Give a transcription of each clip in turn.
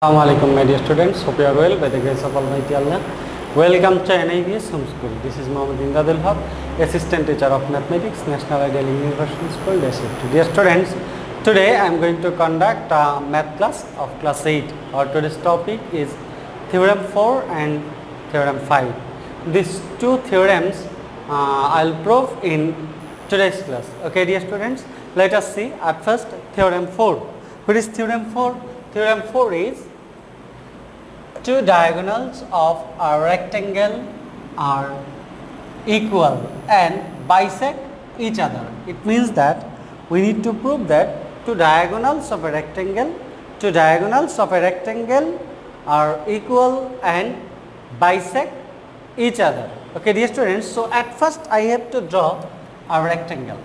Assalamualaikum my dear students, hope you are well by the grace of Almighty Allah. Welcome to NIVS Home School. This is Mohammad Imdadul Haq, Assistant Teacher of Mathematics, National Ideal University School, Desert. Dear students, today I am going to conduct a math class of class 8. Our today's topic is Theorem 4 and Theorem 5. These two theorems I will prove in today's class. Okay dear students, let us see at first Theorem 4. What is Theorem 4? Theorem 4 is two diagonals of a rectangle are equal and bisect each other. It means that we need to prove that two diagonals of a rectangle are equal and bisect each other. Okay dear students, so at first I have to draw a rectangle.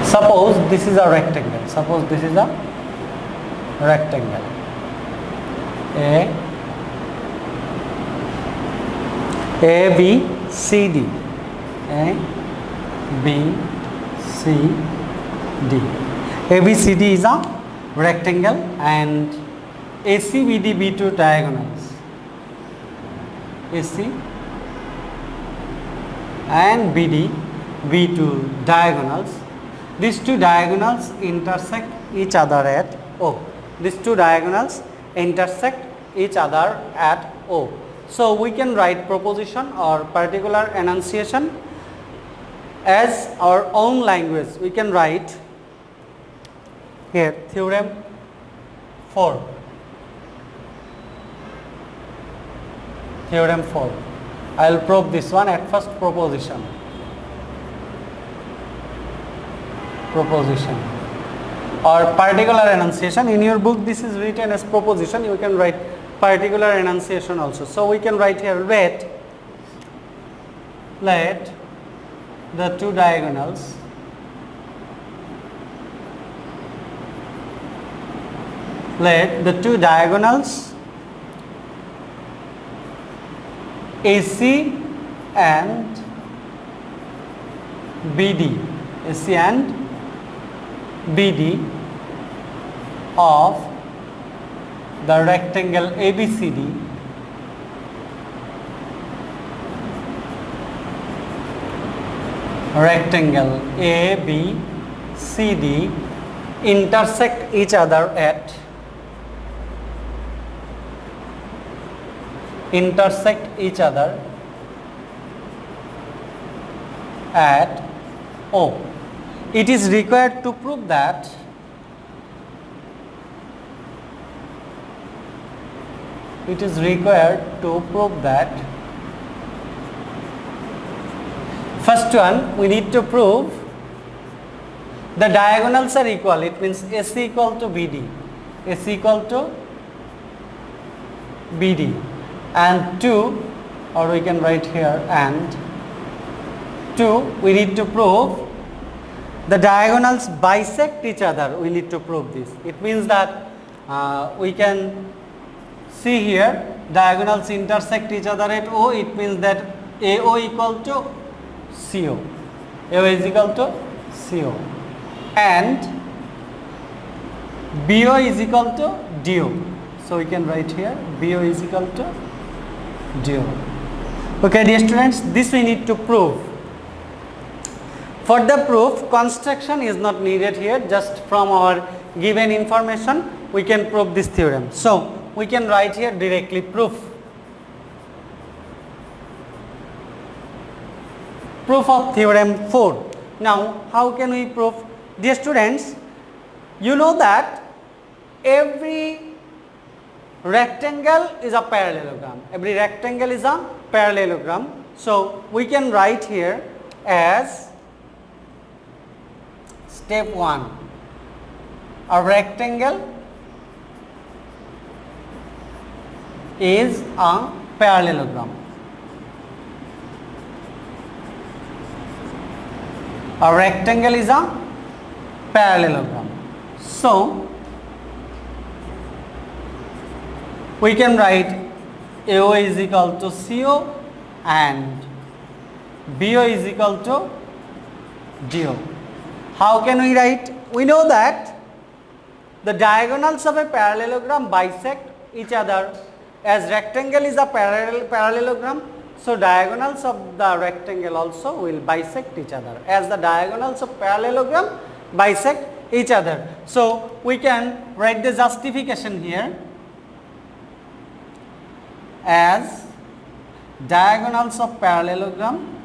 Suppose this is a rectangle. A, B, C, D. A, B, C, D. A, B, C, D is a rectangle and AC, BD, B2 diagonals. AC and BD, B2 diagonals. These two diagonals intersect each other at O. So we can write proposition or particular enunciation as our own language. We can write here Theorem 4. Theorem 4. I will prove this one at first proposition or particular enunciation. In your book this is written as proposition, you can write particular enunciation also. So we can write here let the two diagonals AC and BD of the rectangle ABCD intersect each other at O. It is required to prove that first one we need to prove the diagonals are equal. It means AC equal to BD, and 2, or we can write here and 2, we need to prove the diagonals bisect each other. We need to prove this. It means that we can see here diagonals intersect each other at O. It means that AO equal to CO. AO is equal to CO. And BO is equal to DO. So we can write here BO is equal to DO. Okay dear students, this we need to prove. For the proof, construction is not needed here. Just from our given information, we can prove this theorem. So, we can write here directly proof. Proof of Theorem 4. Now, how can we prove? Dear students, you know that every rectangle is a parallelogram. So, we can write here as step 1, a rectangle is a parallelogram. So we can write AO is equal to CO and BO is equal to DO. How can we write? We know that the diagonals of a parallelogram bisect each other, as rectangle is a parallelogram, so diagonals of the rectangle also will bisect each other, as the diagonals of parallelogram bisect each other. So we can write the justification here as diagonals of parallelogram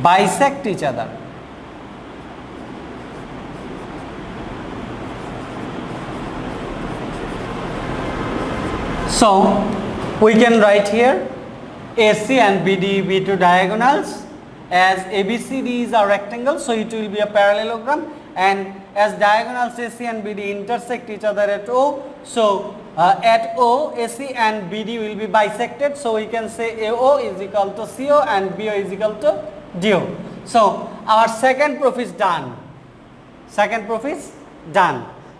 bisect each other. So we can write here AC and BD be two diagonals, as ABCD is a rectangle, so it will be a parallelogram, and as diagonals AC and BD intersect each other at O, so at O AC and BD will be bisected, so we can say AO is equal to CO and BO is equal to DO. So our second proof is done.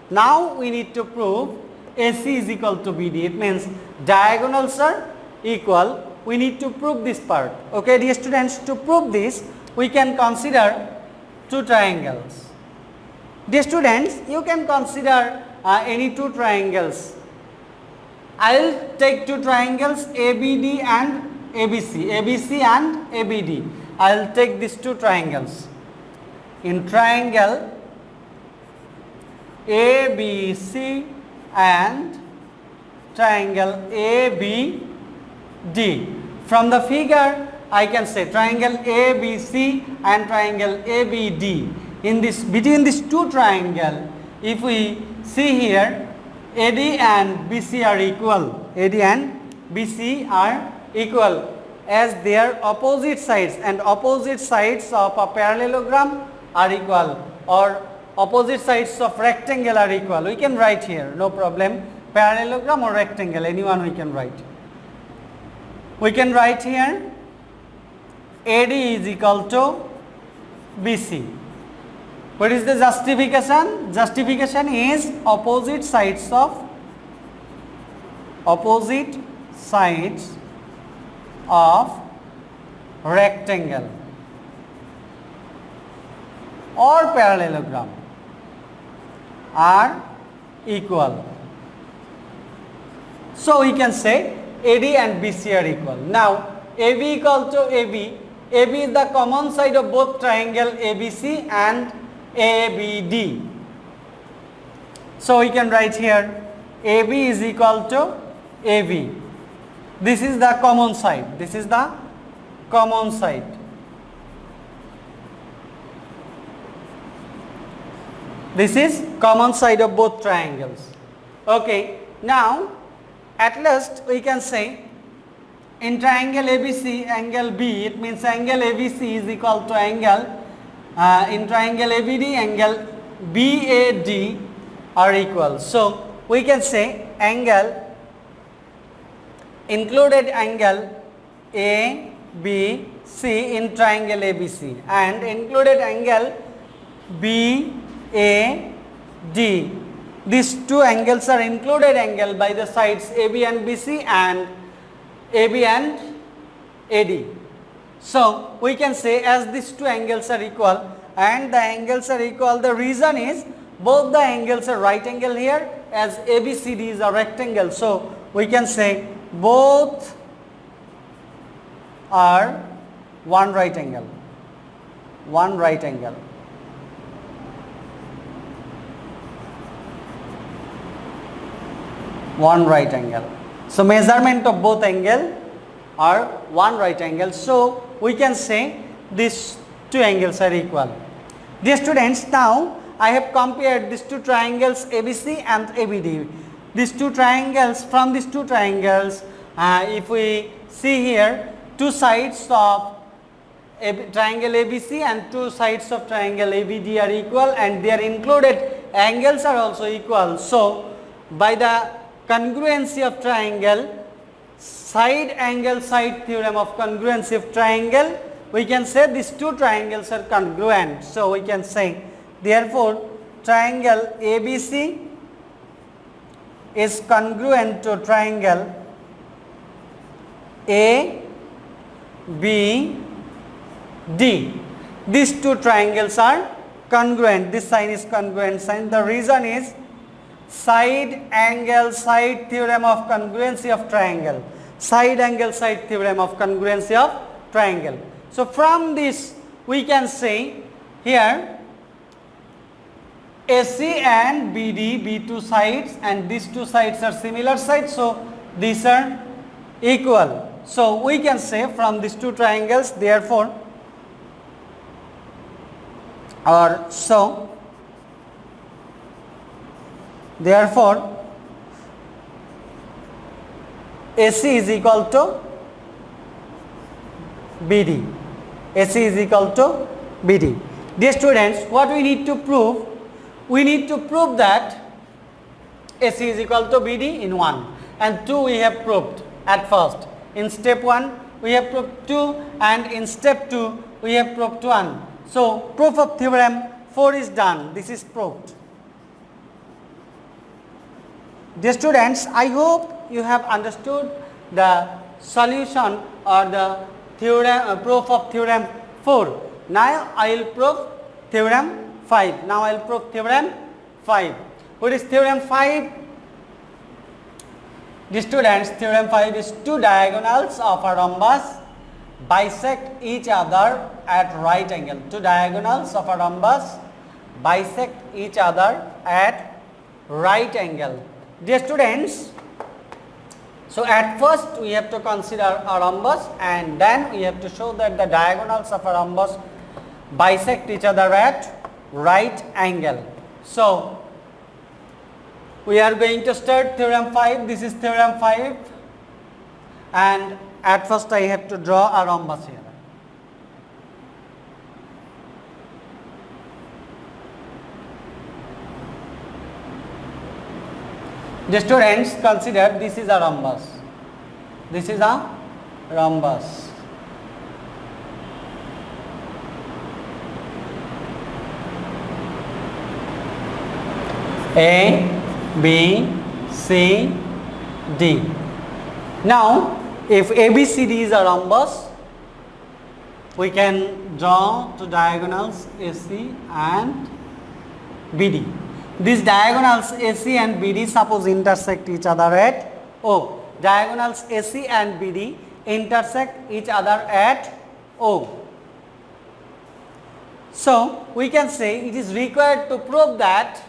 Now we need to prove AC is equal to BD. It means diagonals are equal. We need to prove this part. Okay, dear students, to prove this we can consider two triangles. Dear students, you can consider any two triangles. I will take two triangles ABD and ABC, ABC and ABD. I will take these two triangles. In triangle ABC and triangle ABD. From the figure I can say triangle ABC and triangle ABD. In this, between these two triangles, if we see here, AD and BC are equal. AD and BC are equal, as their opposite sides, and opposite sides of a parallelogram are equal, or opposite sides of rectangle are equal. We can write here, no problem. Parallelogram or rectangle, anyone we can write. We can write here AD is equal to BC. What is the justification? Justification is opposite sides of rectangle or parallelogram are equal. So we can say AD and BC are equal. Now AB equal to AB. AB is the common side of both triangle ABC and ABD. So we can write here AB is equal to AB. This is the common side. This is the common side. This is common side of both triangles. Okay. Now at last we can say in triangle ABC angle B, it means angle ABC is equal to angle in triangle ABD angle BAD are equal. So we can say angle included angle ABC in triangle ABC and included angle BAD. These two angles are included angle by the sides AB and BC and AB and AD. So we can say as these two angles are equal and the angles are equal, the reason is both the angles are right angle here, as ABCD is a rectangle. So we can say both are one right angle. One right angle. One right angle. So measurement of both angle are one right angle. So we can say these two angles are equal. Dear students, now I have compared these two triangles ABC and ABD. These two triangles, from these two triangles, if we see here, two sides of triangle ABC and two sides of triangle ABD are equal and their included angles are also equal. So by the congruency of triangle, side angle side theorem of congruency of triangle, we can say these two triangles are congruent. So we can say therefore triangle ABC is congruent to triangle ABD. These two triangles are congruent. This sign is congruent sign. The reason is side angle side theorem of congruency of triangle. Side angle side theorem of congruency of triangle. So from this we can say here AC and BD, be two sides, and these two sides are similar sides, so these are equal. So we can say from these two triangles, therefore, therefore AC is equal to BD. AC is equal to BD. Dear students, what we need to prove? We need to prove that AC is equal to BD in 1 and 2 we have proved at first. In step 1 we have proved 2 and in step 2 we have proved 1. So proof of theorem 4 is done. This is proved. Dear students, I hope you have understood the solution or the theorem proof of theorem 4. Now I will prove theorem 5. Now I will prove theorem 5. What is theorem 5? The students, theorem 5 is two diagonals of a rhombus bisect each other at right angle. Two diagonals of a rhombus bisect each other at right angle. Dear students, so at first we have to consider a rhombus and then we have to show that the diagonals of a rhombus bisect each other at right angle. So we are going to start theorem 5. This is theorem 5 and at first I have to draw a rhombus here. The students, consider this is a rhombus. This is a rhombus. A, B, C, D. Now, if ABCD is a rhombus, we can draw two diagonals AC and BD. These diagonals AC and BD suppose intersect each other at O. Diagonals AC and BD intersect each other at O. So, we can say it is required to prove that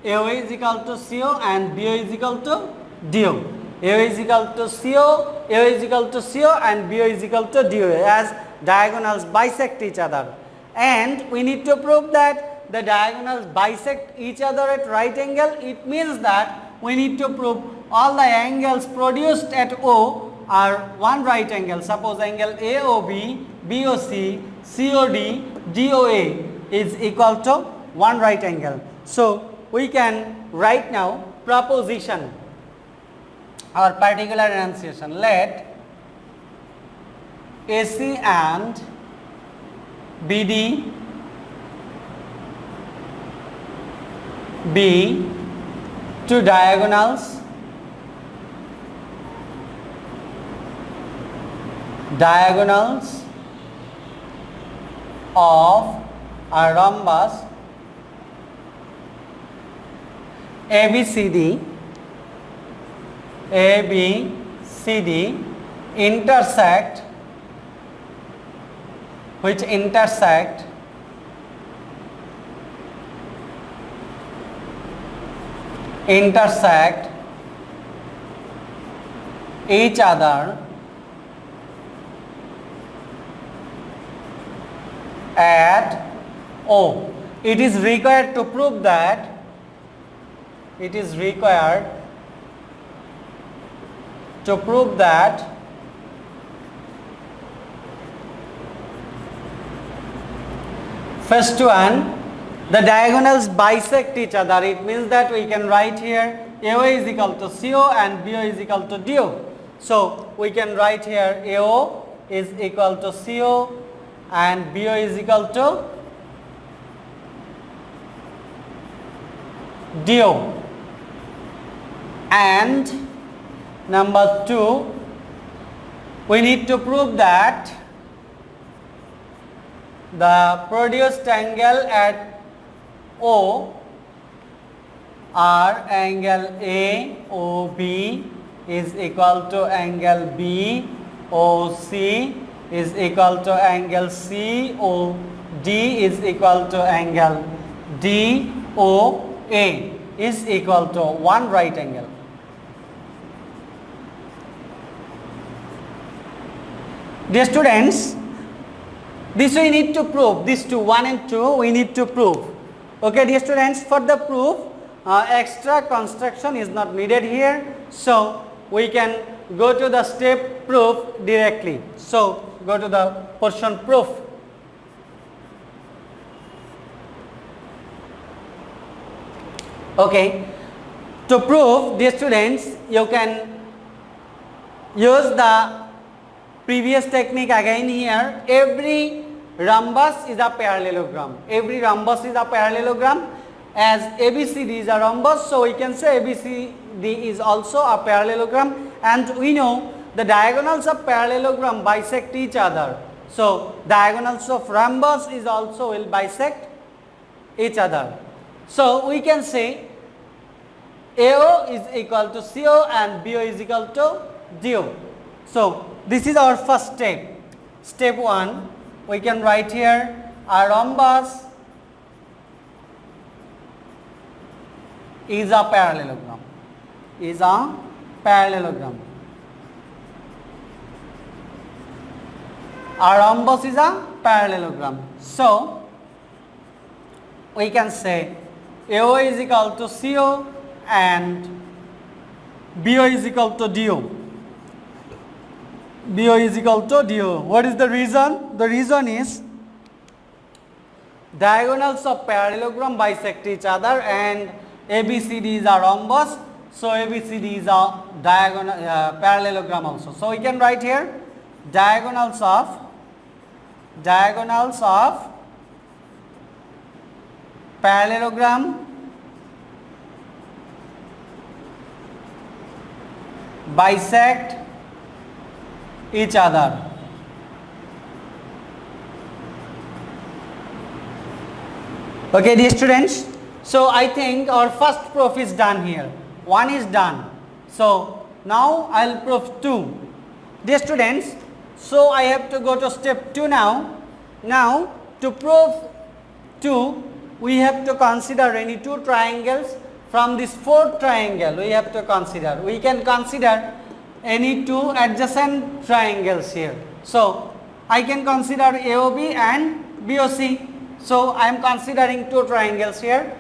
AO is equal to CO and BO is equal to DO. AO is equal to CO, AO is equal to CO and BO is equal to DO as diagonals bisect each other. And we need to prove that the diagonals bisect each other at right angle. It means that we need to prove all the angles produced at O are one right angle. Suppose angle AOB, BOC, COD, DOA is equal to one right angle. So we can write now proposition or particular enunciation. Let AC and BD be two diagonals of a rhombus ABCD intersect each other at O. It is required to prove that first one, the diagonals bisect each other. It means that we can write here AO is equal to CO and BO is equal to DO. So we can write here AO is equal to CO and BO is equal to DO. And number 2, we need to prove that the produced angle at O or angle AOB is equal to angle BOC is equal to angle COD is equal to angle DOA is equal to one right angle. Dear students, this we need to prove, these two, 1 and 2 we need to prove. Okay dear students, for the proof extra construction is not needed here, so we can go to the step proof directly. So go to the portion proof. Okay, to prove, dear students, you can use the previous technique again here. Every rhombus is a parallelogram. Every rhombus is a parallelogram. As ABCD is a rhombus, so we can say ABCD is also a parallelogram, and we know the diagonals of parallelogram bisect each other. So diagonals of rhombus is also will bisect each other. So we can say AO is equal to CO and BO is equal to DO. So this is our first step. Step 1, we can write here a rhombus is a parallelogram. Is a parallelogram. A rhombus is a parallelogram. So we can say AO is equal to CO and BO is equal to DO. BO is equal to DO. What is the reason? The reason is diagonals of parallelogram bisect each other and ABCD is a rhombus, so ABCD is a diagonal parallelogram also. So we can write here diagonals of parallelogram bisect each other. Okay dear students, so I think our first proof is done here. 1 is done. So now I will prove 2. Dear students, so I have to go to step 2 now. Now to prove 2, we have to consider any 2 triangles. From this 4th triangle we have to consider. We can consider any 2 adjacent triangles here. So I can consider AOB and BOC. So I am considering 2 triangles here.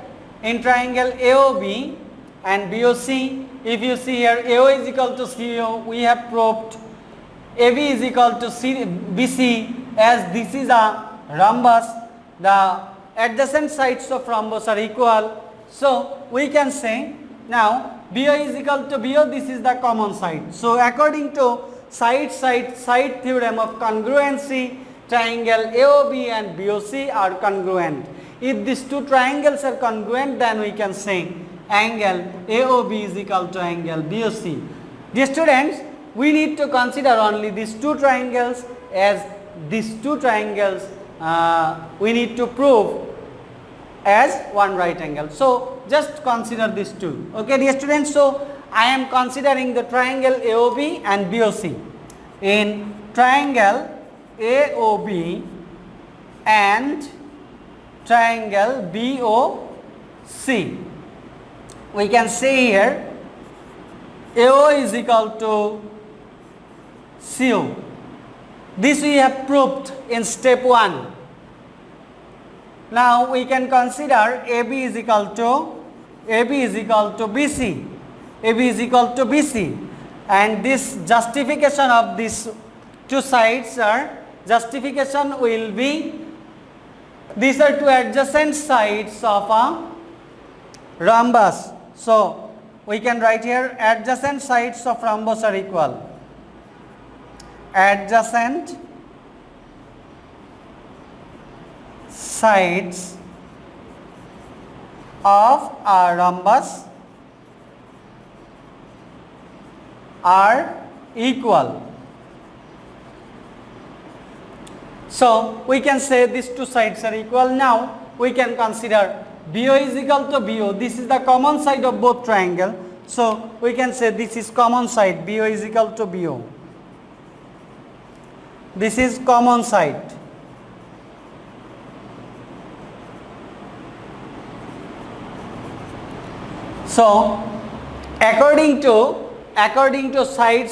In triangle AOB and BOC, if you see here AO is equal to CO, we have proved AB is equal to BC. As this is a rhombus, the adjacent sides of rhombus are equal. So we can say now BO is equal to BO, this is the common side. So according to side theorem of congruency, triangle AOB and BOC are congruent. If these 2 triangles are congruent, then we can say angle AOB is equal to angle BOC. Dear students, we need to consider only these 2 triangles, as these 2 triangles we need to prove as one right angle. So just consider these 2. Okay dear students, so I am considering the triangle AOB and BOC. In triangle AOB and triangle BOC, we can say here AO is equal to CO. This we have proved in step 1. Now we can consider AB is equal to BC. AB is equal to BC, and this justification of these 2 sides are, justification will be, these are 2 adjacent sides of a rhombus. So we can write here adjacent sides of rhombus are equal. adjacent sides of a rhombus are equal. So we can say these two sides are equal. Now we can consider BO is equal to BO. This is the common side of both triangle. So we can say this is common side. BO is equal to BO. This is common side. So according to side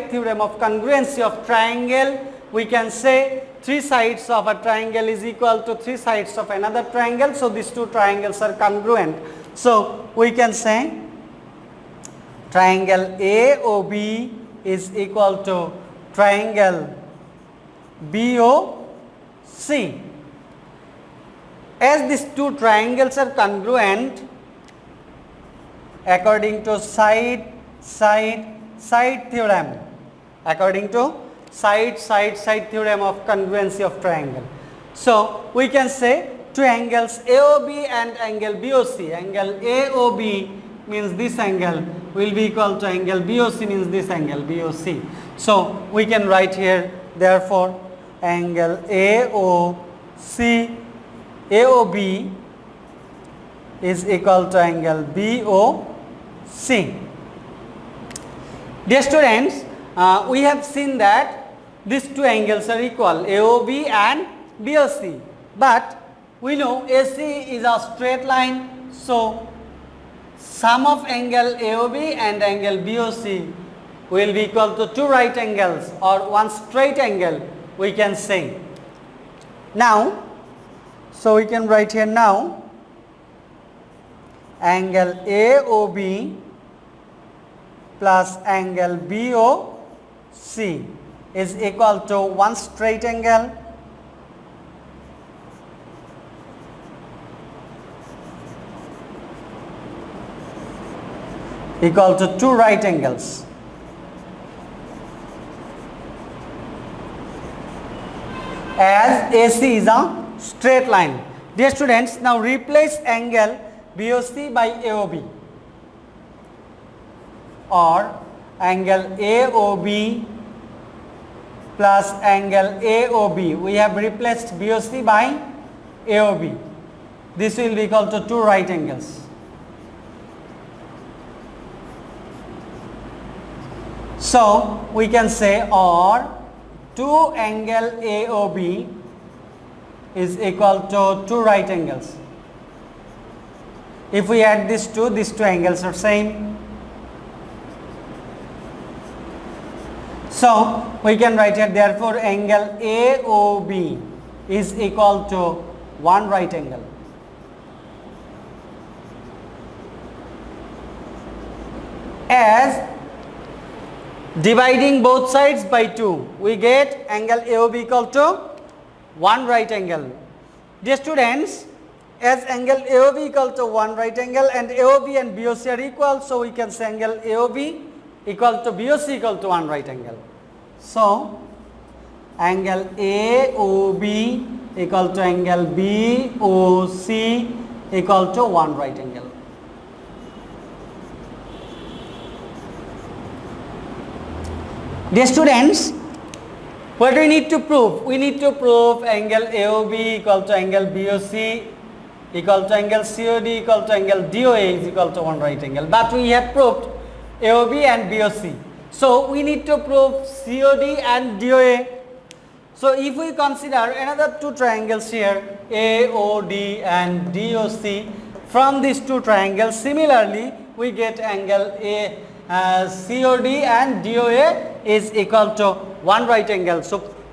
theorem of congruency of triangle, we can say three sides of a triangle is equal to three sides of another triangle. So these two triangles are congruent. So we can say triangle AOB is equal to triangle BOC. As these two triangles are congruent according to side theorem, according to side theorem of congruency of triangle. So we can say two angles AOB and angle BOC. Angle AOB means this angle will be equal to angle BOC means this angle BOC. So we can write here, therefore angle AOB is equal to angle BOC. Dear students, we have seen that these two angles are equal, AOB and BOC, but we know AC is a straight line, so sum of angle AOB and angle BOC will be equal to two right angles or one straight angle, we can say. Now, so we can write here now angle AOB plus angle BOC is equal to one straight angle equal to two right angles. As AC is a straight line. Dear students, now replace angle BOC by AOB, or angle AOB plus angle AOB. We have replaced BOC by AOB. This will be equal to two right angles. So we can say, or 2 angle AOB is equal to two right angles. If we add these two angles are same. So we can write here, therefore angle AOB is equal to one right angle. As dividing both sides by 2, we get angle AOB equal to one right angle. Dear students, as angle AOB equal to one right angle and AOB and BOC are equal, so we can say angle AOB equal to BOC equal to one right angle. So angle AOB equal to angle BOC equal to one right angle. Dear students, what do we need to prove? We need to prove angle AOB equal to angle BOC equal to angle COD equal to angle DOA is equal to one right angle. But we have proved AOB and BOC. So we need to prove COD and DOA. So if we consider another two triangles here, AOD and DOC, from these two triangles, similarly we get angle COD and DOA is equal to one right angle.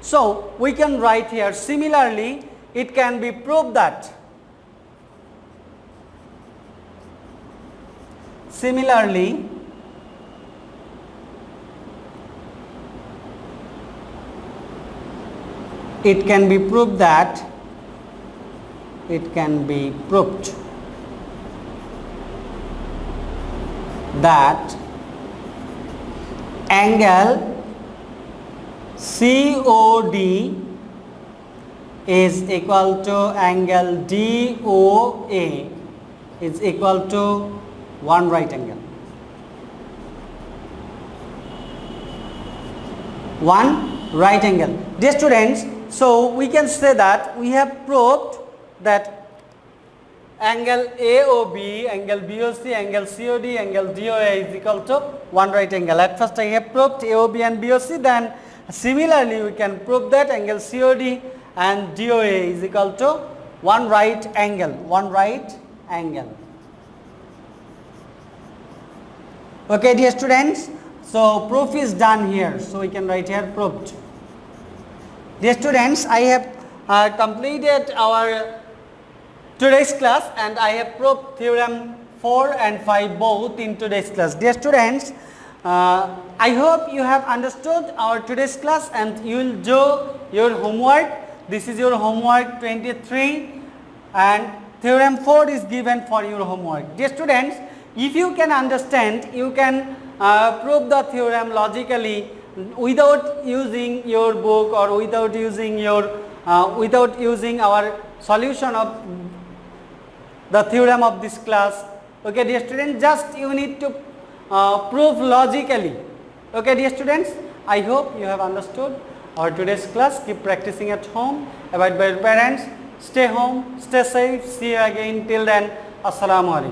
So we can write here, similarly it can be proved that it can be proved that angle COD is equal to angle DOA is equal to one right angle. One right angle. Dear students, so we can say that we have proved that angle AOB, angle BOC, angle COD, angle DOA is equal to one right angle. At first I have proved AOB and BOC, then similarly we can prove that angle COD and DOA is equal to one right angle, one right angle. Okay dear students, so proof is done here, so we can write here proved. Dear students, I have completed our today's class and I have proved theorem 4 and 5 both in today's class. Dear students, I hope you have understood our today's class and you will do your homework. This is your homework 23 and theorem 4 is given for your homework. Dear students, if you can understand, you can prove the theorem logically without using your book or without using our solution of the theorem of this class. Okay dear students, just you need to prove logically. Okay dear students, I hope you have understood our today's class. Keep practicing at home, abide by your parents, stay home, stay safe, see you again. Till then, Assalamu alaikum.